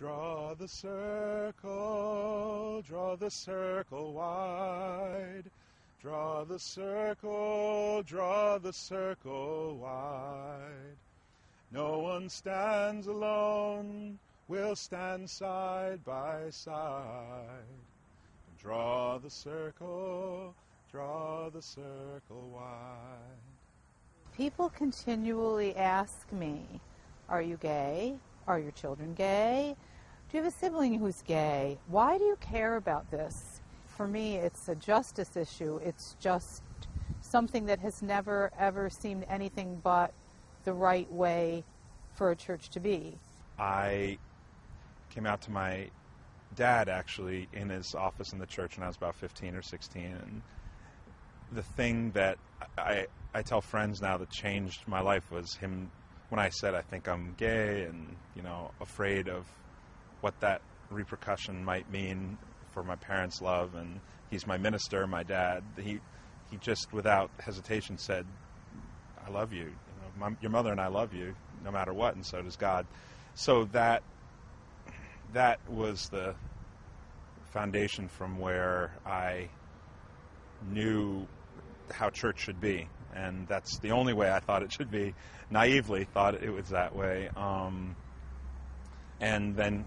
Draw the circle wide. Draw the circle wide. No one stands alone, we'll stand side by side. Draw the circle wide. People continually ask me, are you gay? Are your children gay? Do you have a sibling who's gay? Why do you care about this? For me, it's a justice issue. It's just something that has never, ever seemed anything but the right way for a church to be. I came out to my dad, actually, in his office in the church when I was about 15 or 16. And the thing that I tell friends now that changed my life was him when I said I think I'm gay and, afraid of what that repercussion might mean for my parents' love. And he's my minister, my dad. He just, without hesitation, said, I love you. Your mother and I love you no matter what, and so does God. So that was the foundation from where I knew how church should be, and that's the only way I thought it should be. Naively thought it was that way, and then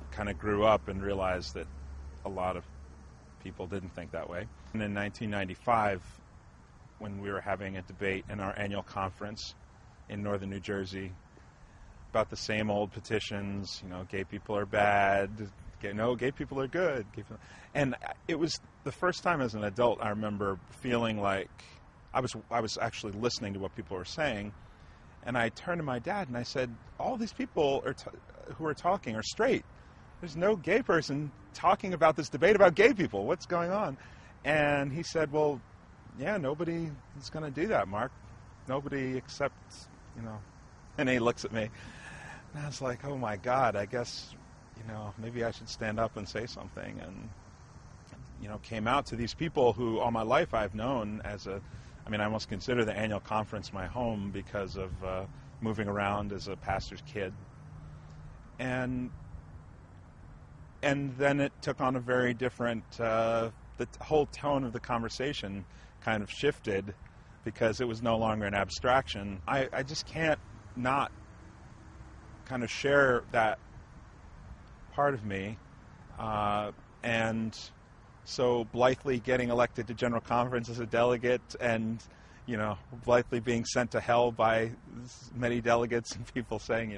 kind of grew up and realized that a lot of people didn't think that way. And in 1995, when we were having a debate in our annual conference in northern New Jersey about the same old petitions, gay people are bad, gay people are good. And it was the first time as an adult I remember feeling like I was actually listening to what people were saying, and I turned to my dad and I said, all these people who are talking are straight. There's no gay person talking about this debate about gay people. What's going on? And he said, well, yeah, nobody is going to do that, Mark. Nobody except, And he looks at me, and I was like, oh my God, I guess, maybe I should stand up and say something. And, came out to these people who all my life I've known I almost consider the annual conference my home because of moving around as a pastor's kid. And then it took on a very different, the whole tone of the conversation kind of shifted because it was no longer an abstraction. I just can't not kind of share that part of me. And so blithely getting elected to General Conference as a delegate and, blithely being sent to hell by many delegates and people saying,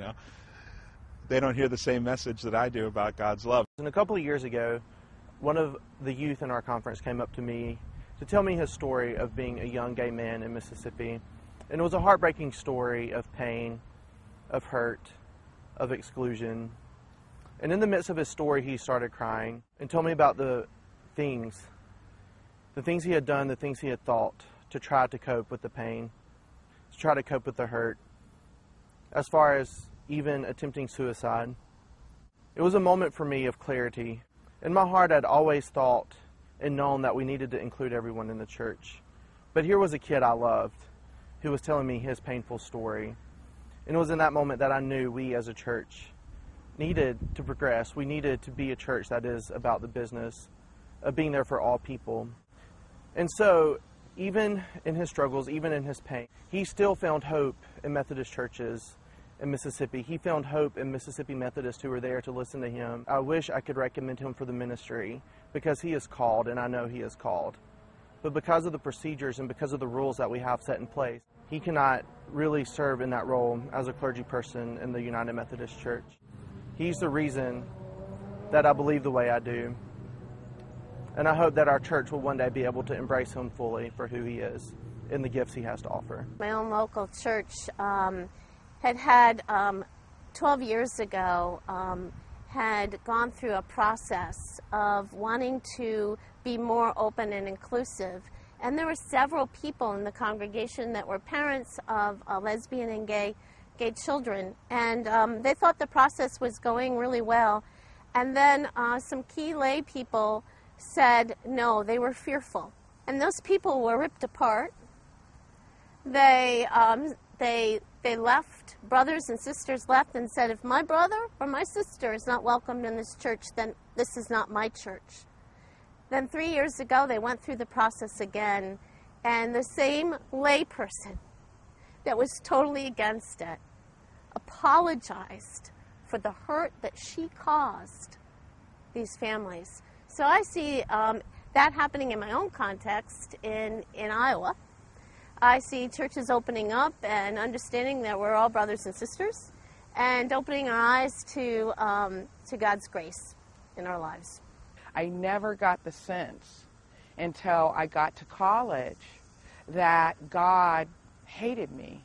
they don't hear the same message that I do about God's love. And a couple of years ago, one of the youth in our conference came up to me to tell me his story of being a young gay man in Mississippi. And it was a heartbreaking story of pain, of hurt, of exclusion. And in the midst of his story, he started crying and told me about the things he had done, the things he had thought to try to cope with the pain, to try to cope with the hurt, as far as even attempting suicide. It was a moment for me of clarity. In my heart, I'd always thought and known that we needed to include everyone in the church. But here was a kid I loved who was telling me his painful story. And it was in that moment that I knew we as a church needed to progress. We needed to be a church that is about the business of being there for all people. And so, even in his struggles, even in his pain, he still found hope in Methodist churches in Mississippi. He found hope in Mississippi Methodists who were there to listen to him. I wish I could recommend him for the ministry because he is called, and I know he is called. But because of the procedures and because of the rules that we have set in place, he cannot really serve in that role as a clergy person in the United Methodist Church. He's the reason that I believe the way I do. And I hope that our church will one day be able to embrace him fully for who he is and the gifts he has to offer. My own local church had 12 years ago, had gone through a process of wanting to be more open and inclusive. And there were several people in the congregation that were parents of lesbian and gay children. And they thought the process was going really well. And then some key lay people said no, they were fearful. And those people were ripped apart. They They left, brothers and sisters left and said, if my brother or my sister is not welcomed in this church, then this is not my church. Then 3 years ago, they went through the process again, and the same layperson that was totally against it apologized for the hurt that she caused these families. So I see that happening in my own context in Iowa. I see churches opening up and understanding that we're all brothers and sisters, and opening our eyes to God's grace in our lives. I never got the sense until I got to college that God hated me.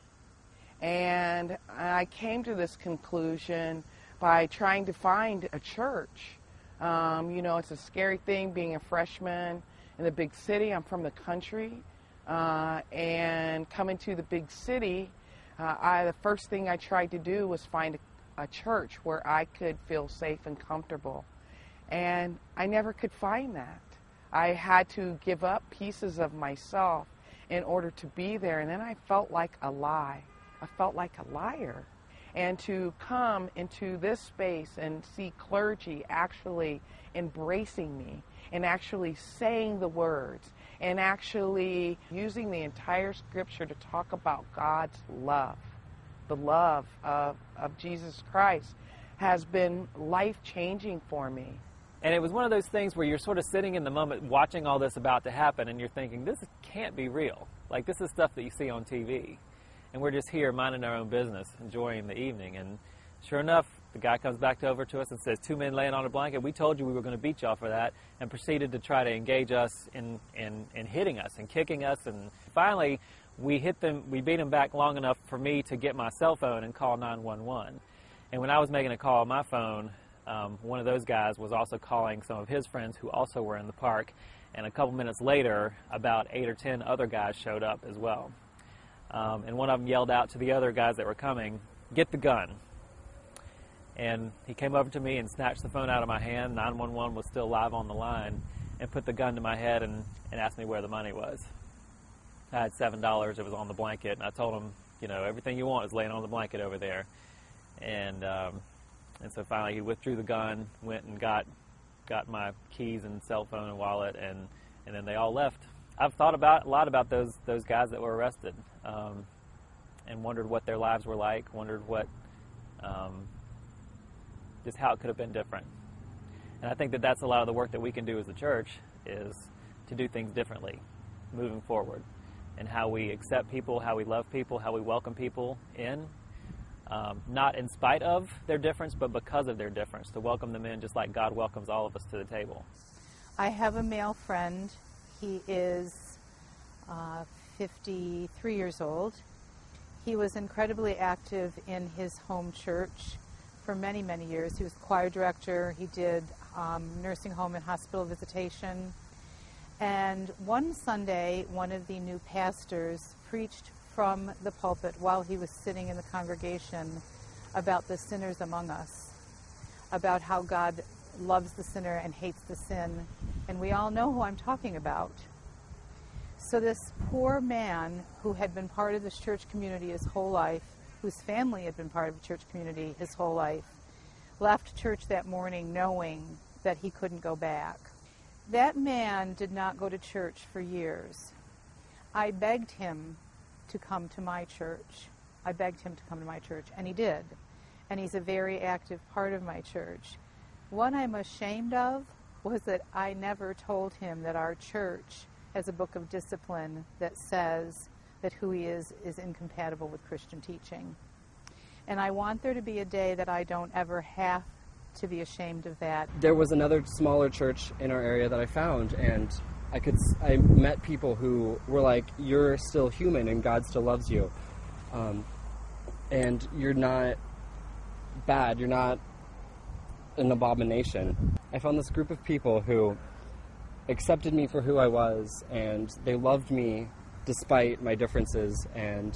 And I came to this conclusion by trying to find a church. You know, it's a scary thing being a freshman in the big city. I'm from the country. And coming to the big city, the first thing I tried to do was find a church where I could feel safe and comfortable. And I never could find that. I had to give up pieces of myself in order to be there. And then I felt like a lie. I felt like a liar. And to come into this space and see clergy actually embracing me and actually saying the words and actually using the entire scripture to talk about God's love, the love of Jesus Christ, has been life-changing for me. And it was one of those things where you're sort of sitting in the moment watching all this about to happen, and you're thinking, this can't be real. Like, this is stuff that you see on TV. And we're just here minding our own business, enjoying the evening. And sure enough, the guy comes back over to us and says, 2 men laying on a blanket. We told you we were going to beat y'all for that, and proceeded to try to engage us in hitting us and kicking us. And finally, we beat them back long enough for me to get my cell phone and call 911. And when I was making a call on my phone, one of those guys was also calling some of his friends who also were in the park. And a couple minutes later, about 8 or 10 other guys showed up as well. And one of them yelled out to the other guys that were coming, "Get the gun." And he came over to me and snatched the phone out of my hand. 911 was still live on the line, and put the gun to my head and asked me where the money was. I had $7. It was on the blanket, and I told him, you know, everything you want is laying on the blanket over there. And so finally he withdrew the gun, went and got my keys and cell phone and wallet, and then they all left. I've thought a lot about those guys that were arrested, and wondered what their lives were like, wondered what, just how it could have been different. And I think that that's a lot of the work that we can do as a church, is to do things differently moving forward, and how we accept people, how we love people, how we welcome people in, not in spite of their difference, but because of their difference, to welcome them in just like God welcomes all of us to the table. I have a male friend. He is 53 years old. He was incredibly active in his home church for many, many years. He was choir director. He did nursing home and hospital visitation. And one Sunday, one of the new pastors preached from the pulpit while he was sitting in the congregation about the sinners among us, about how God loves the sinner and hates the sin. And we all know who I'm talking about. So this poor man, who had been part of this church community his whole life, whose family had been part of the church community his whole life, left church that morning knowing that he couldn't go back. That man did not go to church for years. I begged him to come to my church. I begged him to come to my church, and he did. And he's a very active part of my church. What I'm ashamed of was that I never told him that our church has a book of discipline that says that who he is incompatible with Christian teaching. And I want there to be a day that I don't ever have to be ashamed of that. There was another smaller church in our area that I found, and I met people who were like, you're still human and God still loves you. And you're not bad, you're not an abomination. I found this group of people who accepted me for who I was, and they loved me despite my differences, and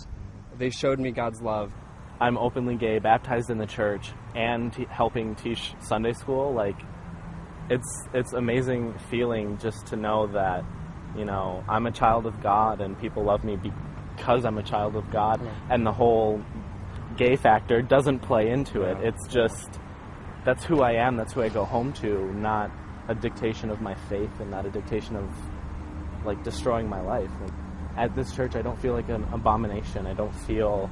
they showed me God's love. I'm openly gay, baptized in the church, and helping teach Sunday school. Like, it's amazing feeling just to know that, you know, I'm a child of God and people love me because I'm a child of God. And the whole gay factor doesn't play into it. It's just, that's who I am, that's who I go home to, not a dictation of my faith and not a dictation of, like, destroying my life. And at this church, I don't feel like an abomination. I don't feel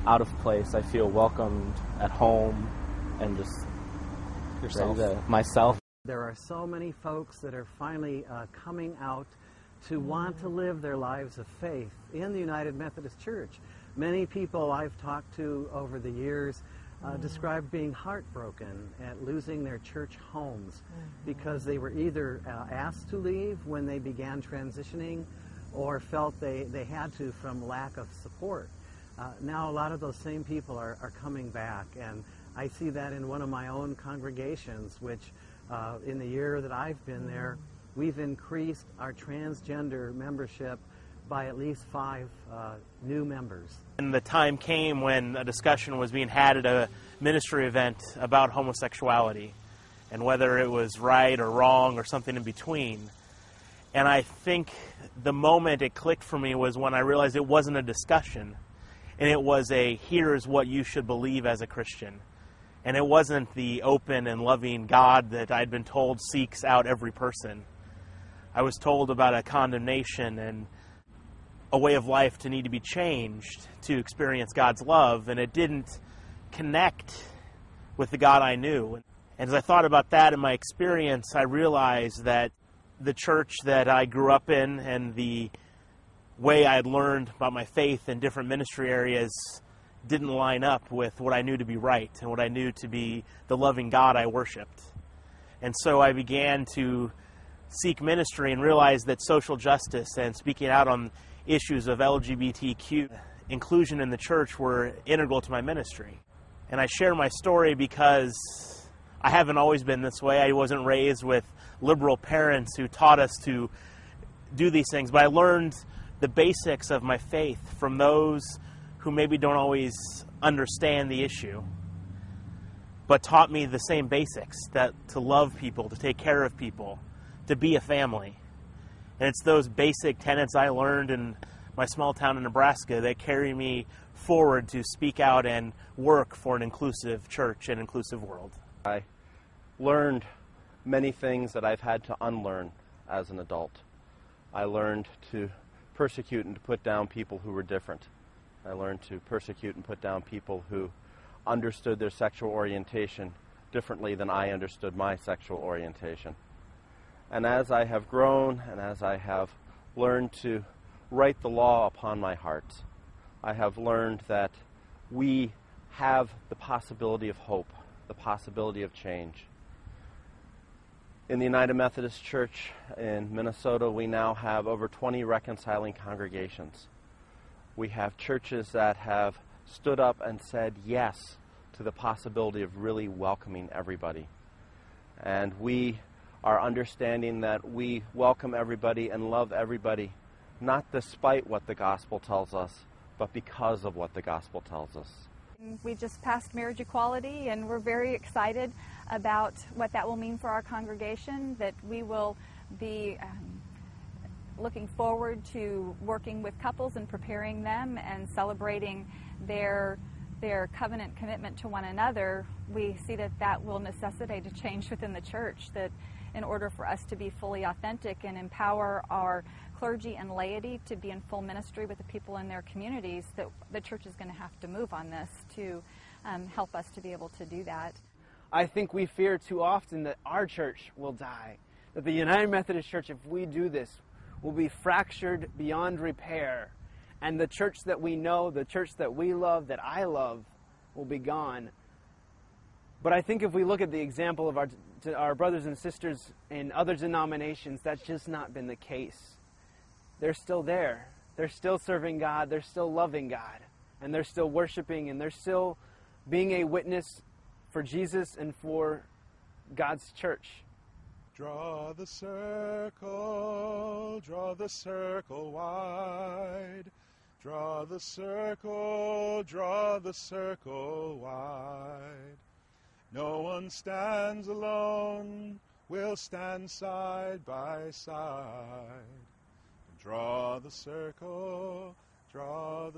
out of place. I feel welcomed at home and just myself. There are so many folks that are finally coming out to want to live their lives of faith in the United Methodist Church. Many people I've talked to over the years describe being heartbroken at losing their church homes because they were either asked to leave when they began transitioning or felt they had to from lack of support. Now a lot of those same people are coming back, and I see that in one of my own congregations, which in the year that I've been there, we've increased our transgender membership by at least 5 new members. And the time came when a discussion was being had at a ministry event about homosexuality and whether it was right or wrong or something in between. And I think the moment it clicked for me was when I realized it wasn't a discussion, and it was a, here's what you should believe as a Christian. And it wasn't the open and loving God that I'd been told seeks out every person. I was told about a condemnation and a way of life to need to be changed to experience God's love, and it didn't connect with the God I knew. And as I thought about that in my experience, I realized that the church that I grew up in and the way I had learned about my faith in different ministry areas didn't line up with what I knew to be right and what I knew to be the loving God I worshiped. And so I began to seek ministry and realize that social justice and speaking out on issues of LGBTQ inclusion in the church were integral to my ministry. And I share my story because I haven't always been this way. I wasn't raised with liberal parents who taught us to do these things, but I learned the basics of my faith from those who maybe don't always understand the issue, but taught me the same basics, that to love people, to take care of people, to be a family. And it's those basic tenets I learned in my small town in Nebraska that carry me forward to speak out and work for an inclusive church and inclusive world. I learned many things that I've had to unlearn as an adult. I learned to persecute and to put down people who were different. I learned to persecute and put down people who understood their sexual orientation differently than I understood my sexual orientation. And as I have grown and as I have learned to write the law upon my heart, I have learned that we have the possibility of hope, the possibility of change. In the United Methodist Church in Minnesota, we now have over 20 reconciling congregations. We have churches that have stood up and said yes to the possibility of really welcoming everybody. And we are understanding that we welcome everybody and love everybody, not despite what the gospel tells us, but because of what the gospel tells us. We just passed marriage equality, and we're very excited about what that will mean for our congregation, that we will be looking forward to working with couples and preparing them and celebrating their covenant commitment to one another. We see that that will necessitate a change within the church, that in order for us to be fully authentic and empower our clergy and laity to be in full ministry with the people in their communities, that the church is going to have to move on this to help us to be able to do that. I think we fear too often that our church will die, that the United Methodist Church, if we do this, will be fractured beyond repair, and the church that we know, the church that we love, that I love, will be gone. But I think if we look at the example of our brothers and sisters in other denominations, that's just not been the case. They're still there. They're still serving God. They're still loving God. And they're still worshiping. And they're still being a witness for Jesus and for God's church. Draw the circle wide. Draw the circle wide. No one stands alone, we'll stand side by side. Draw the circle wide.